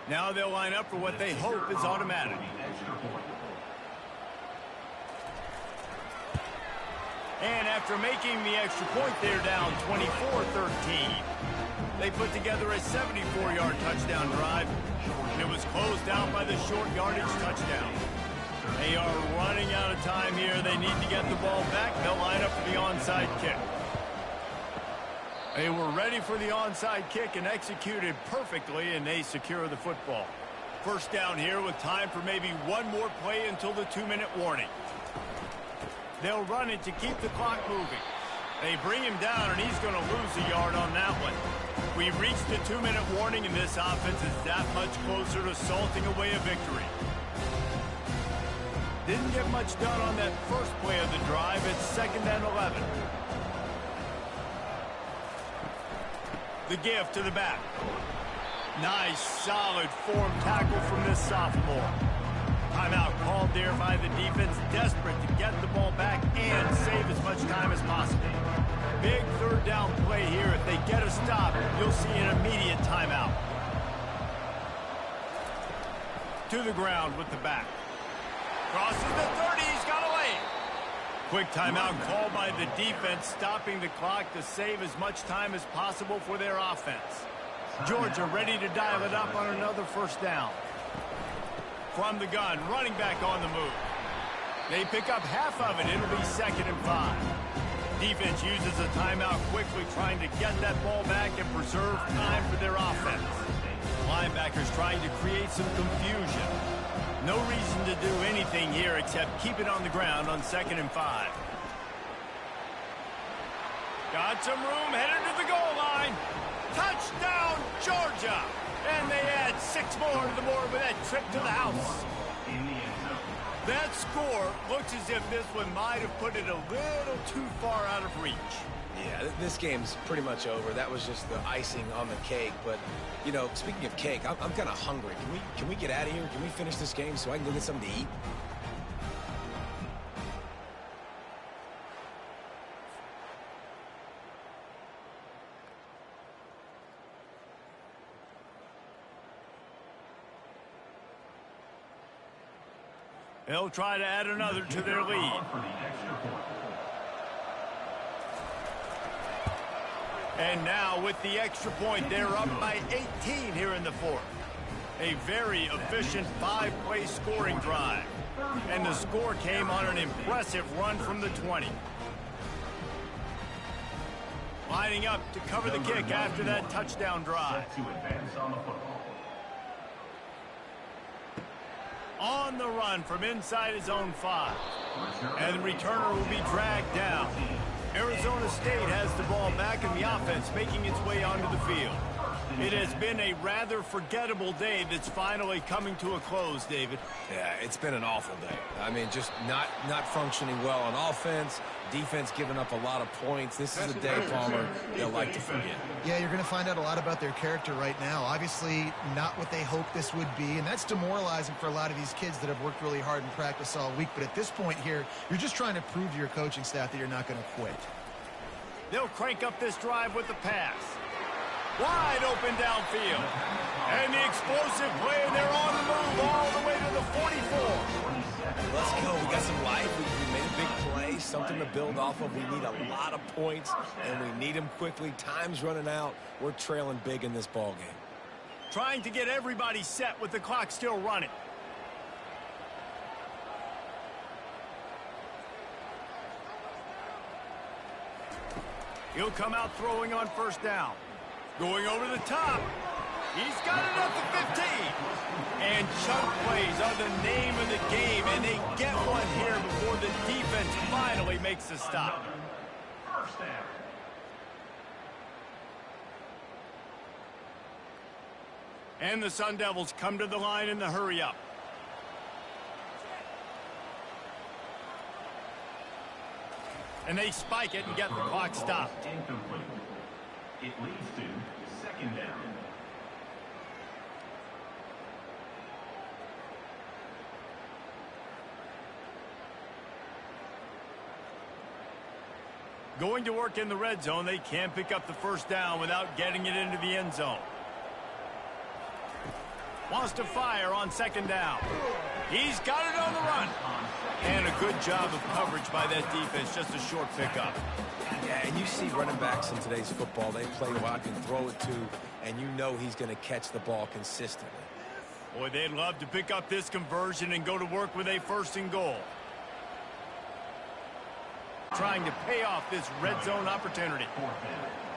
Now they'll line up for what they hope is automatic. And after making the extra point, they're down 24-13. They put together a 74-yard touchdown drive, and it was closed out by the short yardage touchdown. They are running out of time here. They need to get the ball back. They'll line up for the onside kick. They were ready for the onside kick and executed perfectly, and they secure the football. 1st down here with time for maybe one more play until the 2-minute warning. They'll run it to keep the clock moving. They bring him down, and he's going to lose a yard on that one. We've reached the 2-minute warning, and this offense is that much closer to salting away a victory. Didn't get much done on that first play of the drive. It's 2nd and 11. The give to the back. Nice, solid form tackle from this sophomore. Timeout called there by the defense, desperate to get the ball back and save as much time as possible. Big 3rd down play here. If they get a stop, you'll see an immediate timeout. To the ground with the back. Crosses the 30, he's got a lane. Quick timeout called by the defense, stopping the clock to save as much time as possible for their offense. Georgia ready to dial it up on another 1st down. From the gun, running back on the move. They pick up half of it. It'll be 2nd and 5. Defense uses a timeout quickly, trying to get that ball back and preserve time for their offense. Linebackers trying to create some confusion. No reason to do anything here except keep it on the ground on 2nd and 5. Got some room, headed to the goal line. Touchdown, Georgia! And they add 6 more to the board with that trip to the house. That score looks as if this one might have put it a little too far out of reach. Yeah, this game's pretty much over. That was just the icing on the cake. But, you know, speaking of cake, I'm kind of hungry. Can we get out of here? Can we finish this game so I can go get something to eat? They'll try to add another to their lead. And now with the extra point, they're up by 18 here in the fourth. A very efficient 5-play scoring drive. And the score came on an impressive run from the 20. Lining up to cover the kick after that touchdown drive. On the run from inside his own 5. And the returner will be dragged down. Arizona State has the ball back in the offense, making its way onto the field. It has been a rather forgettable day that's finally coming to a close, David. Yeah, it's been an awful day. I mean, just not functioning well on offense, defense giving up a lot of points. This is a day, Palmer, they'll like to forget. Yeah, you're going to find out a lot about their character right now. Obviously, not what they hoped this would be, and that's demoralizing for a lot of these kids that have worked really hard in practice all week. But at this point here, you're just trying to prove to your coaching staff that you're not going to quit. They'll crank up this drive with the pass. Wide open downfield. And the explosive play, and they're on the move all the way to the 44. Let's go. We got some life. We made a big play, something to build off of. We need a lot of points, and we need them quickly. Time's running out. We're trailing big in this ball game. Trying to get everybody set with the clock still running. He'll come out throwing on first down. Going over the top. He's got it up to 15. And chunk plays are the name of the game, and they get one here before the defense finally makes a stop. First down. And the Sun Devils come to the line in the hurry up. And they spike it and get the clock stopped. Incomplete. It leads to second down. Going to work in the red zone, they can't pick up the first down without getting it into the end zone. Wants to fire on second down. He's got it on the run. And a good job of coverage by that defense, just a short pickup. Yeah, and you see running backs in today's football, they play who I can throw it to, and you know he's going to catch the ball consistently. Boy, they'd love to pick up this conversion and go to work with a first and goal. Trying to pay off this red zone opportunity.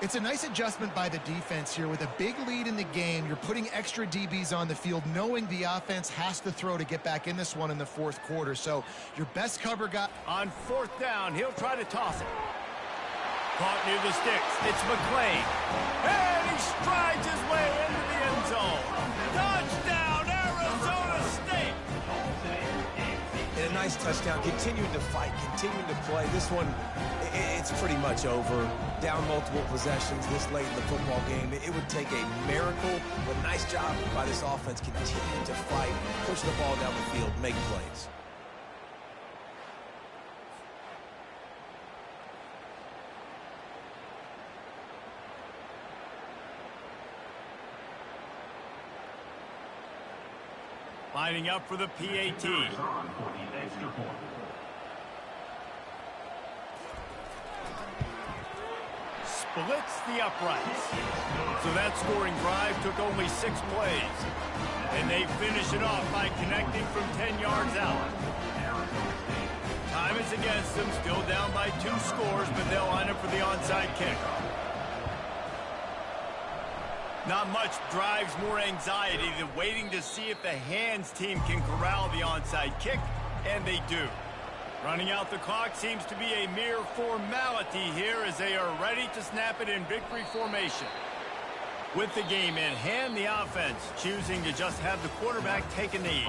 It's a nice adjustment by the defense here. With a big lead in the game, you're putting extra DBs on the field, knowing the offense has to throw to get back in this one in the fourth quarter. So your best cover guy. On fourth down, he'll try to toss it. Caught near the sticks. It's McClain. And he strides his way into the end zone. Touchdown, Arizona State! And a nice touchdown. Continuing to fight, continuing to play. This one, it's pretty much over. Down multiple possessions this late in the football game. It would take a miracle, but nice job by this offense continuing to fight, push the ball down the field, make plays. Lining up for the PAT. Splits the uprights. So that scoring drive took only 6 plays. And they finish it off by connecting from 10 yards out. Time is against them, still down by 2 scores, but they'll line up for the onside kick. Not much drives more anxiety than waiting to see if the hands team can corral the onside kick, and they do. Running out the clock seems to be a mere formality here as they are ready to snap it in victory formation. With the game in hand, the offense choosing to just have the quarterback take a knee.